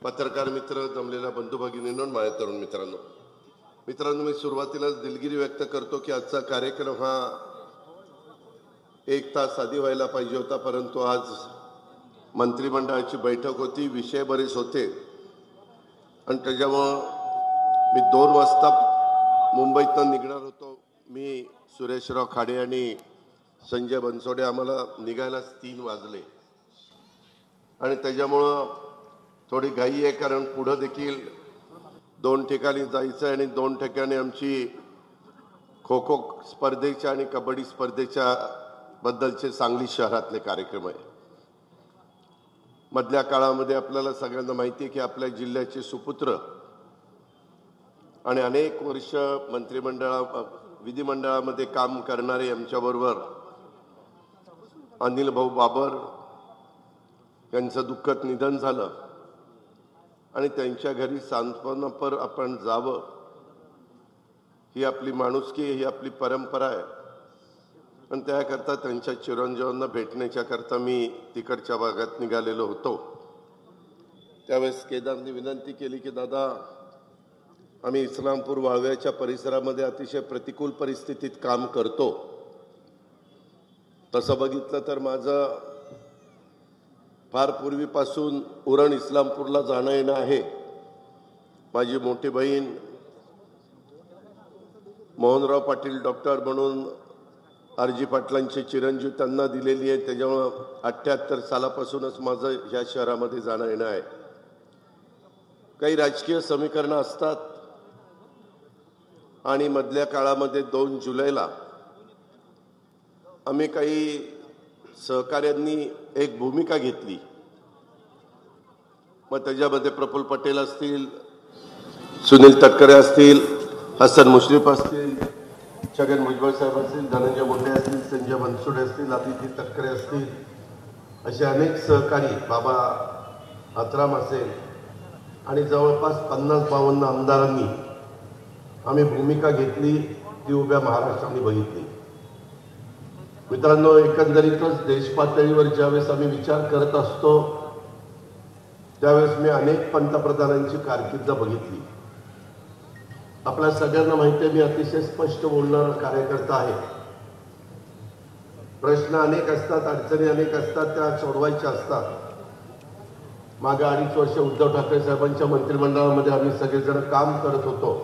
पत्रकार मित्र, जमलेल्या बंधू भगिनींनो, माझ्या तरुण मित्रांनो, मी सुरुवातीलाच दिलगिरी व्यक्त करतो की आजचा कार्यक्रम हा 1 तास आधी व्हायला पाहिजे होता, परंतु आज मंत्रिमंडळाची बैठक होती, विषय बरेच होते आणि त्याच्यामुळे मी 2 वाजता मुंबईतून निघणार होतो। मी सुरेशराव खाडे आणि संजय बनसोडे आम्हाला निघायलाच 3 वाजले आणि त्याच्यामुळे थोडी घाई आहे, कारण पुढे देखील 2 ठिकाणी जायचं आणि 2 ठिकाणी आमची खो खो स्पर्धेच्या आणि कबड्डी स्पर्धेच्या बद्दलचे सांगली शहरातले कार्यक्रम आहे। मधल्या काळामध्ये आपल्याला सगळ्यांना माहिती आहे की आपल्या जिल्ह्याचे सुपुत्र आणि अनेक वर्ष विधिमंडळामध्ये काम करणारे आमच्याबरोबर अनिल भाऊ बाबर यांचं दुःखद निधन झालं आणि त्यांच्या घरी सांत्वनापर आपण जावं, ही आपली माणुसकी, ही आपली परंपरा आहे आणि त्याकरता त्यांच्या चिरंजीवांना भेटण्याच्या करता मी तिकडच्या भागात निघालेलो होतो। त्यावेळेस केदारने विनंती केली की दादा, आम्ही इस्लामपूर वाळव्याच्या परिसरामध्ये अतिशय प्रतिकूल परिस्थितीत काम करतो। तसं बघितलं तर माझं फार पूर्वीपासून उरण इस्लामपूरला जाणं येणं आहे। माझी मोठी बहीण मोहनराव पाटील डॉक्टर म्हणून आरजी पाटलांचे चिरंजीव त्यांना दिलेली आहे, त्याच्यामुळे 78 सालापासूनच माझं ह्या शहरामध्ये जाणं येणं आहे। काही राजकीय समीकरणं असतात आणि मधल्या काळामध्ये 2 जुलैला आम्ही काही सहकार्यांनी एक भूमिका घेतली। मग त्याच्यामध्ये प्रफुल्ल पटेल असतील, सुनील तटकरे असतील, हसन मुश्रीफ असतील, छगन भुजबळ साहेब असतील, धनंजय मुंडे असतील, संजय बनसोडे असतील, आदिती तटकरे असतील, असे अनेक सहकारी, बाबा आत्राम असेल आणि जवळपास 50-52 आमदारांनी आम्ही भूमिका घेतली, ती उभ्या महाराष्ट्राने बघितली। मित्रांनो, एकंदरीतच देश पातळीवर ज्यावेळेस आम्ही विचार करत असतो त्यावेळेस मी अनेक पंतप्रधानांची कारकीर्द बघितली। आपल्या सगळ्यांना माहिती आहे, मी अतिशय स्पष्ट बोलणारा कार्यकर्ता आहे। प्रश्न अनेक असतात, अडचणी अनेक असतात, त्या सोडवायच्या असतात। मागे 2.5 वर्ष उद्धव ठाकरे साहेबांच्या मंत्रिमंडळामध्ये आम्ही सगळेजण काम करत होतो,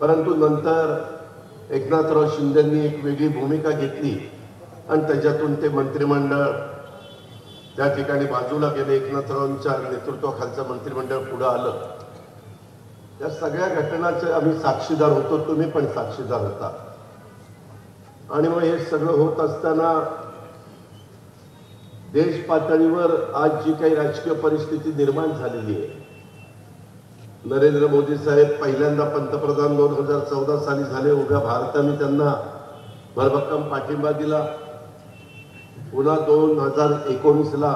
परंतु नंतर एकनाथराव शिंदेंनी एक वेगळी भूमिका घेतली आणि त्याच्यातून ते मंत्रिमंडळ त्या ठिकाणी बाजूला गेले। एकनाथरावांच्या नेतृत्वाखालचं मंत्रिमंडळ पुढे आलं। त्या सगळ्या घटनांचे आम्ही साक्षीदार होतो, तुम्ही पण साक्षीदार होता। आणि मग हे सगळं होत असताना देश पातळीवर आज जी काही राजकीय परिस्थिती निर्माण झालेली आहे, नरेंद्र मोदी साहेब पहिल्यांदा पंतप्रधान 2014 साली झाले, उभ्या भारताने त्यांना भरभक्कम पाठिंबा दिला। पुन्हा 2019ला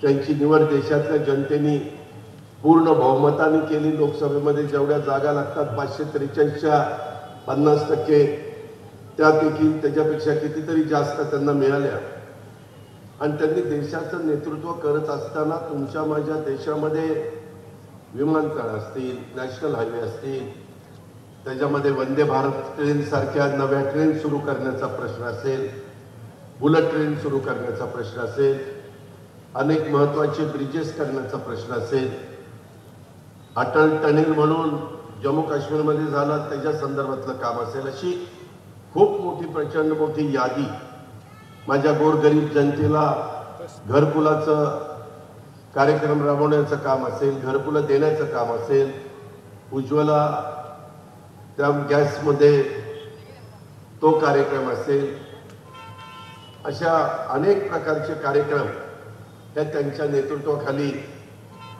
त्यांची निवड देशातल्या जनतेने पूर्ण बहुमताने केली। लोकसभेमध्ये जेवढ्या जागा लागतात 543च्या 50%, त्यापैकी त्याच्यापेक्षा कितीतरी जास्त त्यांना मिळाल्या आणि त्यांनी देशाचं नेतृत्व करत असताना तुमच्या माझ्या देशामध्ये विमानतळ असतील, नॅशनल हायवे असतील, त्याच्यामध्ये वंदे भारत ट्रेन सारख्या नव्या ट्रेन सुरू करण्याचा प्रश्न असेल, बुलेट ट्रेन सुरू करण्याचा प्रश्न असेल, अनेक महत्त्वाचे ब्रिजेस करण्याचा प्रश्न असेल, अटल टनेल म्हणून जम्मू काश्मीरमध्ये झालं त्याच्या संदर्भातलं काम असेल, अशी खूप मोठी प्रचंड मोठी यादी माझ्या गोरगरीब जनतेला घरकुलाचं कार्यक्रम राबवण्याचं काम असेल, घरकुलं देण्याचं काम असेल, उज्ज्वला त्या गॅसमध्ये तो कार्यक्रम असेल, अशा अनेक प्रकारचे कार्यक्रम हे त्यांच्या नेतृत्वाखाली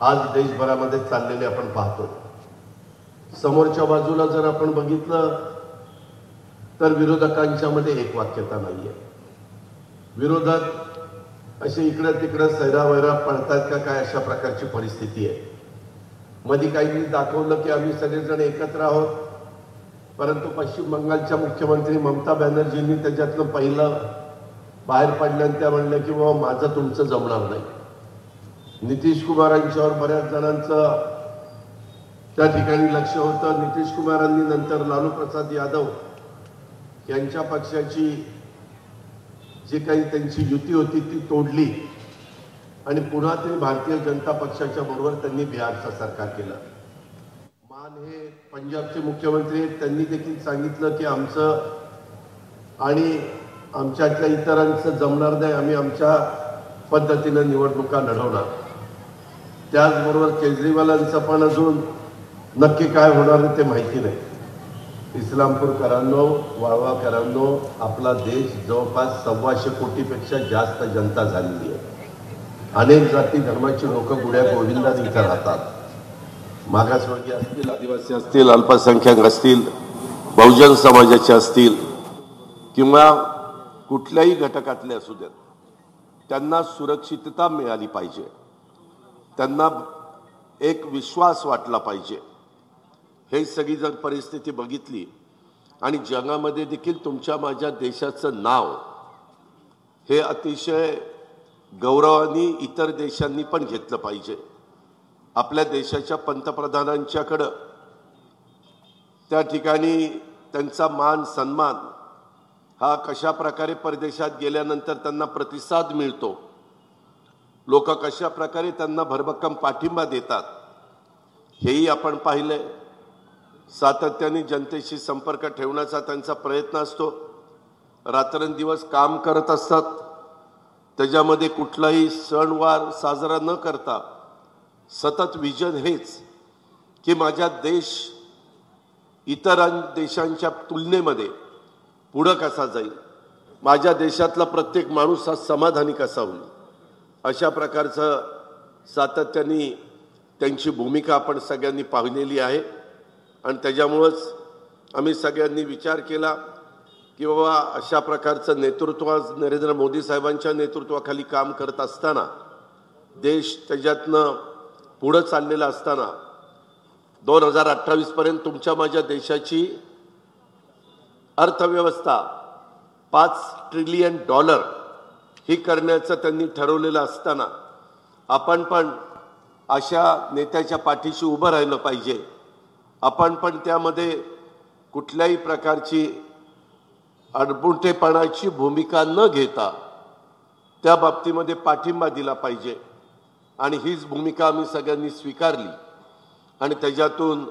आज देशभरामध्ये चाललेले आपण पाहतो। समोरच्या बाजूला जर आपण बघितलं तर विरोधकांच्या मध्ये एकवाक्यता नाहीये। विरोधक असे इकडे तिकडे सैरावैरा पडतात का काय, अशा प्रकारची परिस्थिती आहे। मध्ये काही दाखवलं की आम्ही सगळेजण एकत्र आहोत, परंतु पश्चिम बंगालच्या मुख्यमंत्री ममता बॅनर्जींनी त्याच्यातलं पहिलं बाहेर पडल्यानं त्या म्हणल्या की बाबा माझं तुमचं जमणार नाही। नितीश कुमारांच्यावर बऱ्याच जणांचं त्या ठिकाणी लक्ष होतं. नितीश कुमारांनी नंतर लालू प्रसाद यादव यांच्या पक्षाची जी काही त्यांची युती होती ती तोडली आणि पुन्हा ते भारतीय जनता पक्षाच्या बरोबर त्यांनी बिहारचं सरकार केलं. मान हे पंजाबचे मुख्यमंत्री आहेत, त्यांनी देखील सांगितलं की आमचं आणि आमच्यातल्या इतरांचं जमणार नाही, आम्ही आमच्या पद्धतीनं निवडणुका लढवणार. त्याचबरोबर केजरीवालांचं पण अजून नक्की काय होणार ते माहिती नाही. इस्लामपूरकरांनो, वाळवाकरांनो, आपला देश जवळपास 125 कोटीपेक्षा जास्त जनता झालेली आहे. अनेक जाती धर्माची लोक गुड्या गोविंदाने इथं राहतात. मागासवर्गीय असतील, आदिवासी असतील, अल्पसंख्याक असतील, बहुजन समाजाचे असतील किंवा कुठल्याही घटकातले असू देत, त्यांना सुरक्षितता मिळाली पाहिजे, त्यांना एक विश्वास वाटला पाहिजे. हे सगळी जर परिस्थिती बघितली आणि जगामध्ये देखील तुमच्या माझ्या देशाचं नाव हे अतिशय गौरवाने इतर देशांनी पण घेतलं पाहिजे. आपल्या देशाच्या पंतप्रधानांच्याकडं त्या ठिकाणी त्यांचा मान सन्मान हा कशा प्रकारे परदेशात गेल्यानंतर त्यांना प्रतिसाद मिळतो, लोक कशा प्रकारे त्यांना भरभक्कम पाठिंबा देतात, हेही आपण पाहिलंय. सातत्याने जनतेशी संपर्क ठेवण्याचा त्यांचा प्रयत्न असतो. रात्रंदिवस काम करत असतात. त्याच्यामध्ये कुठलाही सणवार साजरा न करता सतत विजन हेच की माझा देश इतर देशांच्या तुलनेमध्ये पुढं कसा जाईल, माझ्या देशातला प्रत्येक माणूस हा समाधानी कसा होईल, अशा प्रकारचं सातत्याने त्यांची भूमिका आपण सगळ्यांनी पाहिलेली आहे. आणि त्याच्यामुळंच आम्ही सगळ्यांनी विचार केला की बाबा अशा प्रकारचं नेतृत्व नरेंद्र मोदी साहेबांच्या नेतृत्वाखाली काम करत असताना, देश त्याच्यातनं पुढं चाललेला असताना 2028 पर्यंत तुमच्या माझ्या देशाची अर्थव्यवस्था $5 ट्रिलियन ही करण्याचं त्यांनी ठरवलेलं असताना आपण पण अशा नेत्याच्या पाठीशी उभं राहिलं पाहिजे. आपण पण त्यामध्ये कुठल्याही प्रकारची अडबुटेपणाची भूमिका न घेता त्या बाबतीमध्ये पाठिंबा दिला पाहिजे. आणि हीच भूमिका आम्ही सगळ्यांनी स्वीकारली. आणि त्याच्यातून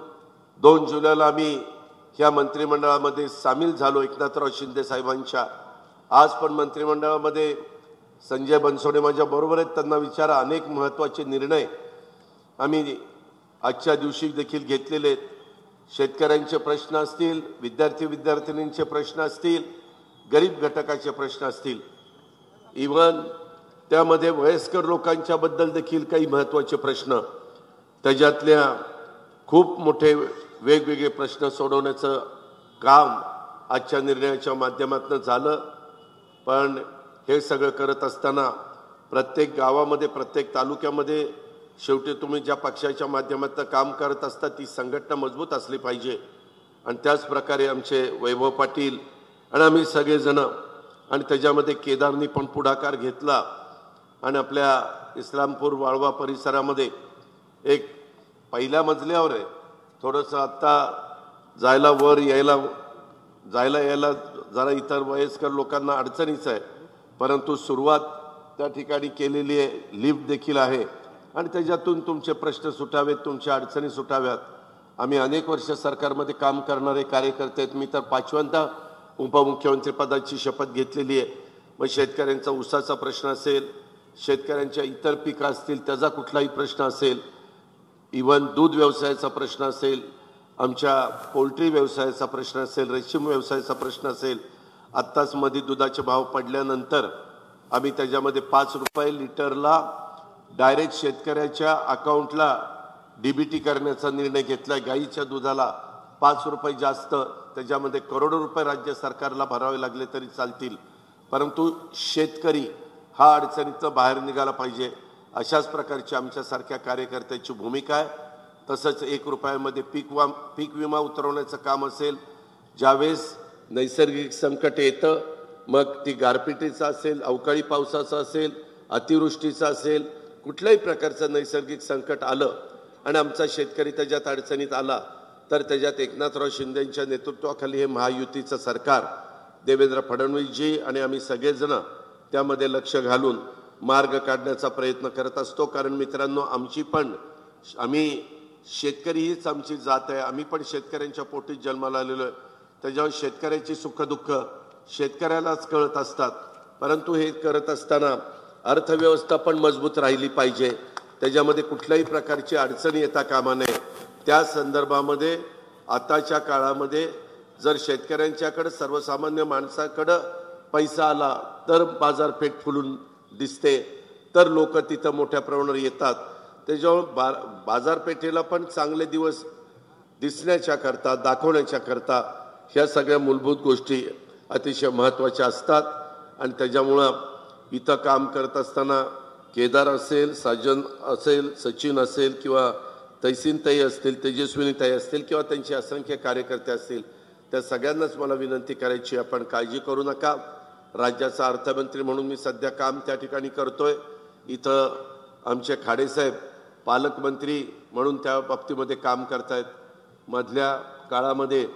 2 जुलैला आम्ही ह्या मंत्रिमंडळामध्ये सामील झालो एकनाथराव शिंदे साहेबांच्या. आज पण मंत्रिमंडळामध्ये संजय बनसोडे माझ्या बरोबर आहेत. त्यांना विचारा, अनेक महत्त्वाचे निर्णय आम्ही आजच्या दिवशी देखील घेतलेले आहेत. शेतकऱ्यांचे प्रश्न असतील, विद्यार्थ्यांचे प्रश्न असतील, गरीब घटकाचे प्रश्न असतील, इव्हन त्यामध्ये वयस्कर लोकांच्या बद्दल देखील काही महत्त्वाचे प्रश्न, त्याच्यातल्या खूप मोठे वेगवेगळे प्रश्न सोडवण्याचं काम आजच्या निर्णयाच्या माध्यमातून झालं. पण हे सगळं करत असताना प्रत्येक गावामध्ये, प्रत्येक तालुक्यामध्ये शेवटी तुम्ही ज्या पक्षाच्या माध्यमातून काम करत असता ती संघटना मजबूत असली पाहिजे. आणि त्याच प्रकारे आमचे वैभव पाटील आणि आम्ही सगळेजण आणि त्याच्यामध्ये केदारनी पण पुढाकार घेतला आणि आपल्या इस्लामपूर वाळवा परिसरामध्ये एक पहिल्या मजल्यावर आहे, थोडंसं आत्ता जायला यायला जरा इतर वयस्कर लोकांना अडचणीच आहे, परंतु सुरुवात त्या ठिकाणी केलेली आहे. लिफ्ट देखील आहे आणि त्याच्यातून तुमचे प्रश्न सुटावेत, तुमच्या अडचणी सुटाव्यात. आम्ही अनेक वर्ष सरकारमध्ये काम करणारे कार्यकर्ते आहेत. मी तर 5व्यांदा उपमुख्यमंत्री पदाची शपथ घेतलेली आहे. मग शेतकऱ्यांचा ऊसाचा प्रश्न असेल, शेतकऱ्यांच्या इतर पिकं असतील त्याचा कुठलाही प्रश्न असेल, इव्हन दूध व्यवसायाचा प्रश्न असेल, आमच्या पोल्ट्री व्यवसायाचा प्रश्न असेल, रेशीम व्यवसायाचा प्रश्न असेल. आत्ताच मध्ये दुधाचे भाव पडल्यानंतर आम्ही त्याच्यामध्ये 5 रुपये लिटरला डायरेक्ट शेतकऱ्याच्या अकाउंटला डीबीटी करण्याचा निर्णय घेतला. गाईच्या दुधाला 5 रुपये जास्त, त्याच्यामध्ये करोडो रुपये राज्य सरकारला भरावे लागले तरी चालतील, परंतु शेतकरी हा अडचणीतून बाहेर निघाला पाहिजे. अशाच प्रकारची आमच्यासारख्या कार्यकर्त्याची भूमिका आहे. तसंच 1 रुपयामध्ये पीक विमा उतरवण्याचं काम असेल. ज्यावेळेस नैसर्गिक संकट येतं, मग ती गारपिटीचं असेल, अवकाळी पावसाचं असेल, अतिवृष्टीचं असेल, कुठल्याही प्रकारचं नैसर्गिक संकट आलं आणि आमचा शेतकरी त्याच्यात अडचणीत आला तर त्याच्यात एकनाथराव शिंदेंच्या नेतृत्वाखाली हे महायुतीचं सरकार, देवेंद्र फडणवीसजी आणि आम्ही सगळेजण त्यामध्ये लक्ष घालून मार्ग काढण्याचा प्रयत्न करत असतो. कारण मित्रांनो, आम्ही शेतकरी हीच आमची जात आहे. आम्ही पण शेतकऱ्यांच्या पोटीत जन्माला आलेलो आहे. त्याच्यावर शेतकऱ्याची सुखदुःख शेतकऱ्यालाच कळत असतात. परंतु हे करत असताना अर्थव्यवस्था पण मजबूत राहिली पाहिजे. त्याच्यामध्ये कुठल्याही प्रकारची अडचण येता कामा नये. त्या संदर्भामध्ये आताच्या काळामध्ये जर शेतकऱ्यांच्याकडे, सर्वसामान्य माणसाकडे पैसा आला तर बाजारपेठ फुलून दिसते, तर लोक तिथं मोठ्या प्रमाणावर येतात. त्याच्यामुळे बाजारपेठेला पण चांगले दिवस दिसण्याच्या करता, दाखवण्याच्या करता ह्या सगळ्या मूलभूत गोष्टी अतिशय महत्त्वाच्या असतात. आणि त्याच्यामुळं इथं काम करत असताना केदार असेल, साजन असेल, सचिन असेल किंवा तैसीनताई असतील, तेजस्विनीताई असतील किंवा त्यांचे असंख्य कार्यकर्ते असतील, त्या सगळ्यांनाच मला विनंती करायची, आपण काळजी करू नका. राज्याचा अर्थमंत्री म्हणून मी सध्या काम त्या ठिकाणी करतोय. इथं आमचे खाडेसाहेब पालकमंत्री म्हणून त्या बाबतीमध्ये काम करतायत. मधल्या काळामध्ये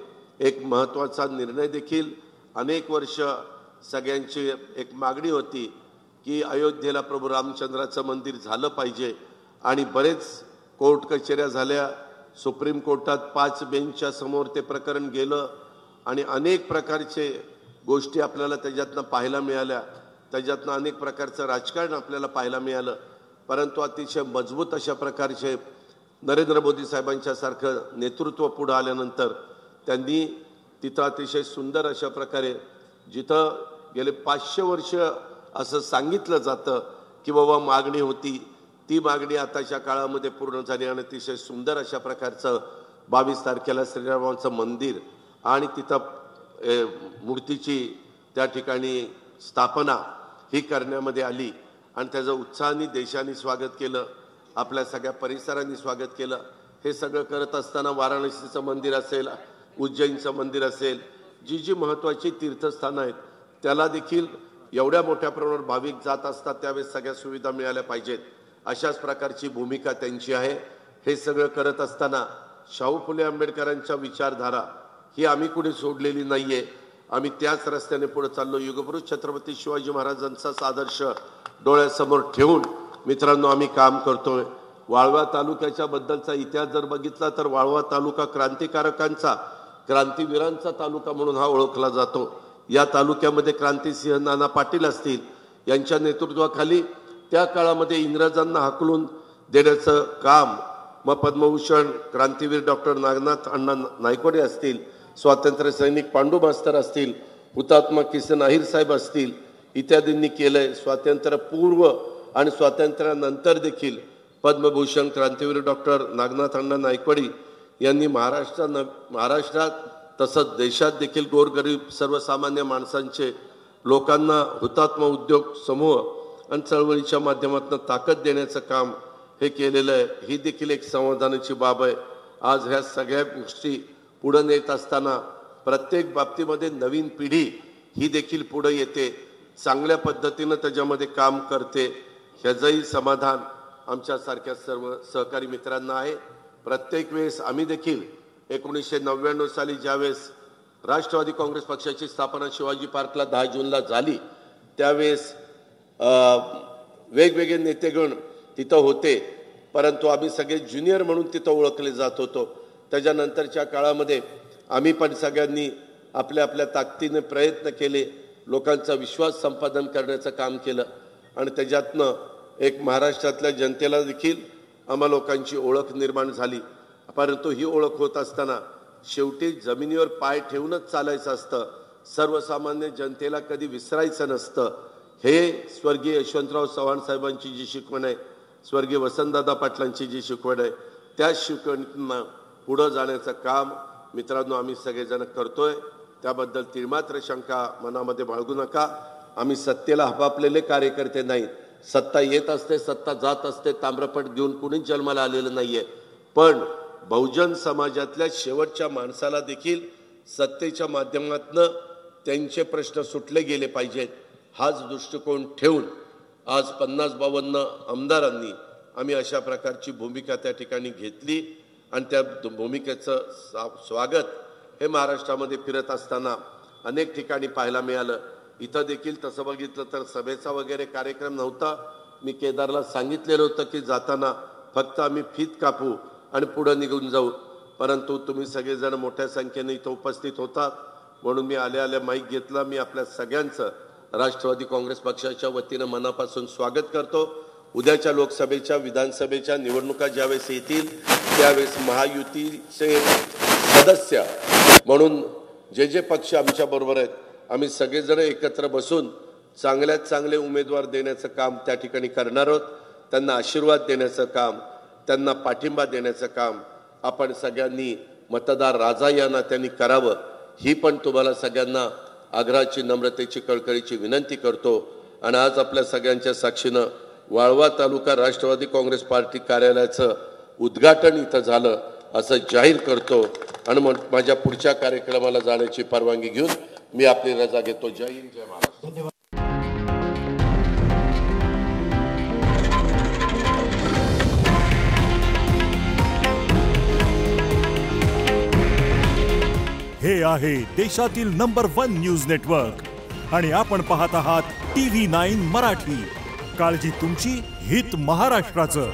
एक महत्त्वाचा निर्णय देखील, अनेक वर्ष सगळ्यांची एक मागणी होती की अयोध्येला प्रभू रामचंद्राचं मंदिर झालं पाहिजे. आणि बरेच कोर्ट कचेऱ्या झाल्या, सुप्रीम कोर्टात 5 बेंचच्या समोर ते प्रकरण गेलं आणि अनेक प्रकारचे गोष्टी आपल्याला त्याच्यातनं पाहायला मिळाल्या. त्याच्यातनं अनेक प्रकारचं राजकारण आपल्याला पाहायला मिळालं. परंतु अतिशय मजबूत अशा प्रकारचे नरेंद्र मोदी साहेबांच्या सारखं नेतृत्व पुढे आल्यानंतर त्यांनी तिथं अतिशय सुंदर अशा प्रकारे, जिथं गेले 500 वर्ष असं सांगितलं जातं की बाबा मागणी होती, ती मागणी आताच्या काळामध्ये पूर्ण झाली आणि अतिशय सुंदर अशा प्रकारचं 22 तारखेला श्रीरामाचं मंदिर आणि तिथं मूर्तीची त्या ठिकाणी स्थापना ही करण्यामध्ये आली. आणि त्याचं उत्साहाने देशाने स्वागत केलं, आपल्या सगळ्या परिसरांनी स्वागत केलं. हे सगळं करत असताना वाराणसीचं मंदिर असेल, उज्जैनचं मंदिर असेल, जी महत्त्वाची तीर्थस्थानं आहेत त्याला देखील एवढ्या मोठ्या प्रमाणावर भाविक जात असतात, त्यावेळेस सगळ्या सुविधा मिळाल्या पाहिजेत, अशाच प्रकारची भूमिका त्यांची आहे. हे सगळं करत असताना शाहू फुले आंबेडकरांच्या विचारधारा ही आम्ही कुणी सोडलेली नाहीये. आम्ही त्याच रस्त्याने पुढे चाललो. युगपुरुष छत्रपती शिवाजी महाराजांचाच आदर्श डोळ्यासमोर ठेवून मित्रांनो आम्ही काम करतोय. वाळवा तालुक्याच्या बद्दलचा इतिहास जर बघितला तर वाळवा तालुका क्रांतिकारकांचा, क्रांतीवीरांचा तालुका म्हणून हा ओळखला जातो. या तालुक्यामध्ये क्रांतिसिंह नाना पाटील असतील, यांच्या नेतृत्वाखाली त्या काळामध्ये इंग्रजांना हाकलून देण्याचं काम, मग पद्मभूषण क्रांतीवीर डॉक्टर नागनाथ अण्णा नायकवडे असतील, स्वातंत्र्य सैनिक पांडू मास्तर असतील, हुतात्मा किसन अहिर साहेब असतील, इत्यादींनी केलंय. स्वातंत्र्यपूर्व आणि स्वातंत्र्यानंतर देखील पद्मभूषण क्रांतीवीर डॉक्टर नागनाथ अण्णा नायकवडी यांनी महाराष्ट्रात तसंच देशात देखील गोरगरीब सर्वसामान्य माणसांचे, लोकांना हुतात्मा उद्योग समूह आणि चळवळीच्या माध्यमातून ताकद देण्याचं काम हे केलेलं आहे. ही देखील एक समाधानाची बाब आहे. आज ह्या सगळ्या गोष्टी पुढे नेत असताना प्रत्येक बाबतीमध्ये नवीन पिढी ही देखील पुढे येते, चांगल्या पद्धतीनं त्याच्यामध्ये काम करते. ह्याचंही समाधान आमच्यासारख्या सर्व सहकारी मित्रांना आहे. प्रत्येक वेळेस आम्ही देखील 1999 साली ज्यावेळेस राष्ट्रवादी काँग्रेस पक्षाची स्थापना शिवाजी पार्कला 10 जूनला झाली, त्यावेळेस वेगवेगळे नेतेगण तिथं होते, परंतु आम्ही सगळे ज्युनियर म्हणून तिथं ओळखले जात होतो. त्याच्यानंतरच्या काळामध्ये आम्ही पण सगळ्यांनी आपल्या आपल्या ताकदीने प्रयत्न केले, लोकांचा विश्वास संपादन करण्याचं काम केलं आणि त्याच्यातनं एक महाराष्ट्रातल्या जनतेला देखील आम्हा लोकांची ओळख निर्माण झाली. परंतु ही ओळख होत असताना शेवटी जमिनीवर पाय ठेवूनच चालायचं असतं. सर्वसामान्य जनतेला कधी विसरायचं नसतं. हे स्वर्गीय यशवंतराव चव्हाण साहेबांची जी शिकवण आहे, स्वर्गीय वसंतदादा पाटलांची जी शिकवण आहे, त्या शिकवणींना पुढं जाण्याचं काम मित्रांनो आम्ही सगळेजण करतोय. त्याबद्दल तिळमात्र शंका मनामध्ये बाळगू नका. आम्ही सत्तेला हपापलेले कार्यकर्ते नाहीत. सत्ता येत असते, सत्ता जात असते, ताम्रपट घेऊन कुणीच जन्माला आलेलं नाहीये. पण बहुजन समाजातल्या शेवटच्या माणसाला देखील सत्तेच्या माध्यमातून त्यांचे प्रश्न सुटले गेले पाहिजेत, हाच दृष्टिकोन ठेवून आज 50-52 आमदारांनी आम्ही अशा प्रकारची भूमिका त्या ठिकाणी घेतली आणि त्या भूमिकेचं स्वागत हे महाराष्ट्रामध्ये फिरत असताना अनेक ठिकाणी पाहायला मिळालं। इथं देखील तसं बघितलं तर सभेचा वगैरे कार्यक्रम नव्हता। मी केदारला सांगितलेलं होतं की जाताना फक्त आम्ही फीत कापू आणि पुढे निघून जाऊ, परंतु तुम्ही सगळेजण मोठ्या संख्येने इथं उपस्थित होतात म्हणून मी आल्या माईक घेतला। मी आपल्या सगळ्यांचं राष्ट्रवादी काँग्रेस पक्षाच्या वतीनं मनापासून स्वागत करतो। उद्याच्या लोकसभेच्या विधानसभेच्या निवडणुका ज्यावेळेस येतील त्यावेळेस महायुतीचे सदस्य म्हणून जे पक्ष आमच्या बरोबर आहेत आम्ही सगळेजण एकत्र बसून चांगल्यात चांगले उमेदवार देण्याचं काम त्या ठिकाणी करणार आहोत। त्यांना आशीर्वाद देण्याचं काम, त्यांना पाठिंबा देण्याचं काम आपण सगळ्यांनी मतदार राजा या नात्याने करावं, ही पण तुम्हाला सगळ्यांना आग्रहाची, नम्रतेची, कळकळीची विनंती करतो। आणि आज आपल्या सगळ्यांच्या साक्षीनं वाळवा तालुका राष्ट्रवादी काँग्रेस पार्टी कार्यालयाचं उद्घाटन इथं झालं असं जाहीर करतो आणि माझ्या पुढच्या कार्यक्रमाला जाण्याची परवानगी घेऊन मी आपली रजा घेतो। जय हिंद, जय महाराष्ट्र। हे आहे देशातील नंबर 1 न्यूज नेटवर्क आणि आपण पाहत आहात TV9 मराठी। काळजी तुमची, हित महाराष्ट्राचं।